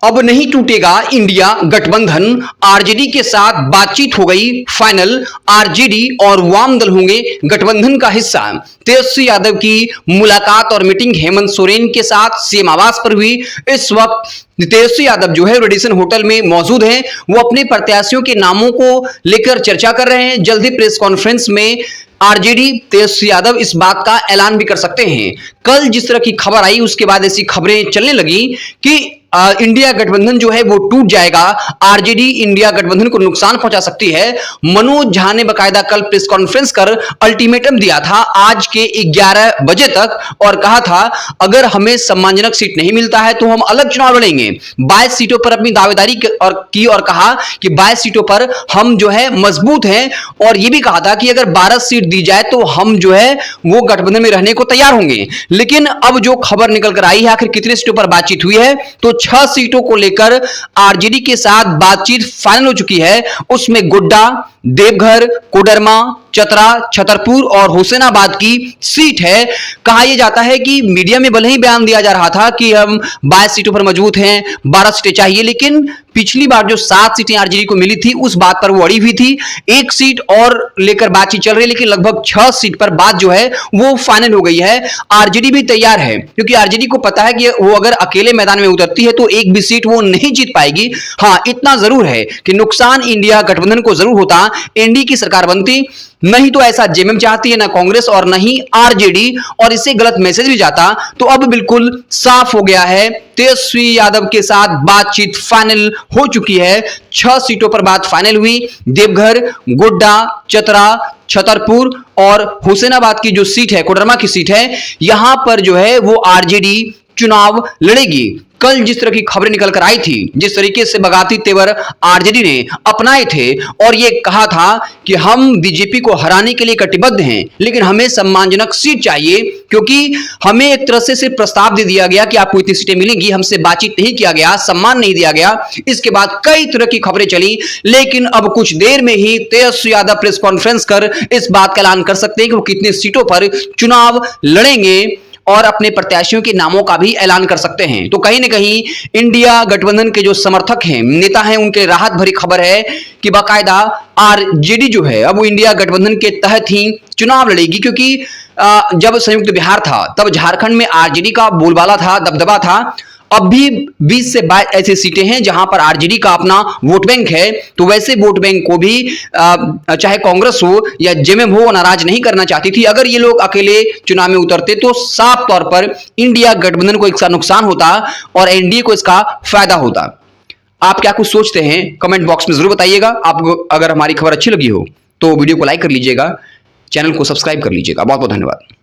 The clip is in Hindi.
अब नहीं टूटेगा इंडिया गठबंधन, आरजेडी के साथ बातचीत हो गई फाइनल। आरजेडी और वाम दल होंगे गठबंधन का हिस्सा। तेजस्वी यादव की मुलाकात और मीटिंग हेमंत सोरेन के साथ सीएम आवास पर हुई। इस वक्त तेजस्वी यादव जो है रेडिसन होटल में मौजूद हैं। वो अपने प्रत्याशियों के नामों को लेकर चर्चा कर रहे हैं। जल्द ही प्रेस कॉन्फ्रेंस में आरजेडी तेजस्वी यादव इस बात का ऐलान भी कर सकते हैं। कल जिस तरह की खबर आई उसके बाद ऐसी खबरें चलने लगी कि इंडिया गठबंधन जो है वो टूट जाएगा, आरजेडी इंडिया गठबंधन को नुकसान पहुंचा सकती है। मनोज झा ने बकायदा कल प्रेस कॉन्फ्रेंस कर अल्टीमेटम दिया था आज के 11 बजे तक और कहा था अगर हमें सम्मानजनक सीट नहीं मिलता है तो हम अलग चुनाव लड़ेंगे। 22 सीटों पर अपनी दावेदारी की और कहा कि 22 सीटों पर हम जो है मजबूत हैं और यह भी कहा था कि अगर 12 सीट दी जाए तो हम जो है वो गठबंधन में रहने को तैयार होंगे। लेकिन अब जो खबर निकल कर आई है आखिर कितने सीटों पर बातचीत हुई है, तो 6 सीटों को लेकर आरजेडी के साथ बातचीत फाइनल हो चुकी है। उसमें गोड्डा, देवघर, कोडरमा, चतरा, छतरपुर और हुसैनाबाद की सीट है। कहा यह जाता है कि मीडिया में भले ही बयान दिया जा रहा था कि हम 22 सीटों पर मजबूत हैं, 12 सीटें चाहिए, लेकिन पिछली बार जो 7 सीटें आरजेडी को मिली थी उस बात पर वो अड़ी हुई थी। एक सीट और लेकर बातचीत चल रही है, लेकिन लगभग 6 सीट पर बात जो है वो फाइनल हो गई है। आरजेडी भी तैयार है क्योंकि आरजेडी को पता है कि वो अगर अकेले मैदान में उतरती है तो एक भी सीट वो नहीं जीत पाएगी। हाँ, इतना जरूर है कि नुकसान इंडिया गठबंधन को जरूर होता, एनडीए की सरकार बनती, नहीं तो ऐसा जेएमएम चाहती है, ना कांग्रेस और ना ही आरजेडी, और इससे गलत मैसेज भी जाता। तो अब बिल्कुल साफ हो गया है, तेजस्वी यादव के साथ बातचीत फाइनल हो चुकी है। 6 सीटों पर बात फाइनल हुई। देवघर, गोड्डा, चतरा, छतरपुर और हुसैनाबाद की जो सीट है, कोडरमा की सीट है, यहां पर जो है वो आरजेडी चुनाव लड़ेगी। कल जिस तरह की खबरें निकल कर आई थी, जिस तरीके से बगावती तेवर आरजेडी ने अपनाए थे और ये कहा था कि हम बीजेपी को हराने के लिए कटिबद्ध हैं, लेकिन हमें सम्मानजनक सीट चाहिए, क्योंकि हमें एक तरह से सिर्फ प्रस्ताव दे दिया गया कि आपको इतनी सीटें मिलेंगी, हमसे बातचीत नहीं किया गया, सम्मान नहीं दिया गया। इसके बाद कई तरह की खबरें चली, लेकिन अब कुछ देर में ही तेजस्वी यादव प्रेस कॉन्फ्रेंस कर इस बात का ऐलान कर सकते हैं कि वो कितनी सीटों पर चुनाव लड़ेंगे और अपने प्रत्याशियों के नामों का भी ऐलान कर सकते हैं। तो कहीं न कहीं इंडिया गठबंधन के जो समर्थक हैं, नेता हैं, उनके राहत भरी खबर है कि बाकायदा आरजेडी जो है अब वो इंडिया गठबंधन के तहत ही चुनाव लड़ेगी, क्योंकि जब संयुक्त बिहार था तब झारखंड में आरजेडी का बोलबाला था, दबदबा था। अब भी 20 से 22 ऐसी सीटें हैं जहां पर आरजेडी का अपना वोट बैंक है। तो वैसे वोट बैंक को भी चाहे कांग्रेस हो या जेएमएम हो, नाराज नहीं करना चाहती थी। अगर ये लोग अकेले चुनाव में उतरते तो साफ तौर पर इंडिया गठबंधन को इसका नुकसान होता और एनडीए को इसका फायदा होता। आप क्या कुछ सोचते हैं कमेंट बॉक्स में जरूर बताइएगा। आपको अगर हमारी खबर अच्छी लगी हो तो वीडियो को लाइक कर लीजिएगा, चैनल को सब्सक्राइब कर लीजिएगा। बहुत बहुत धन्यवाद।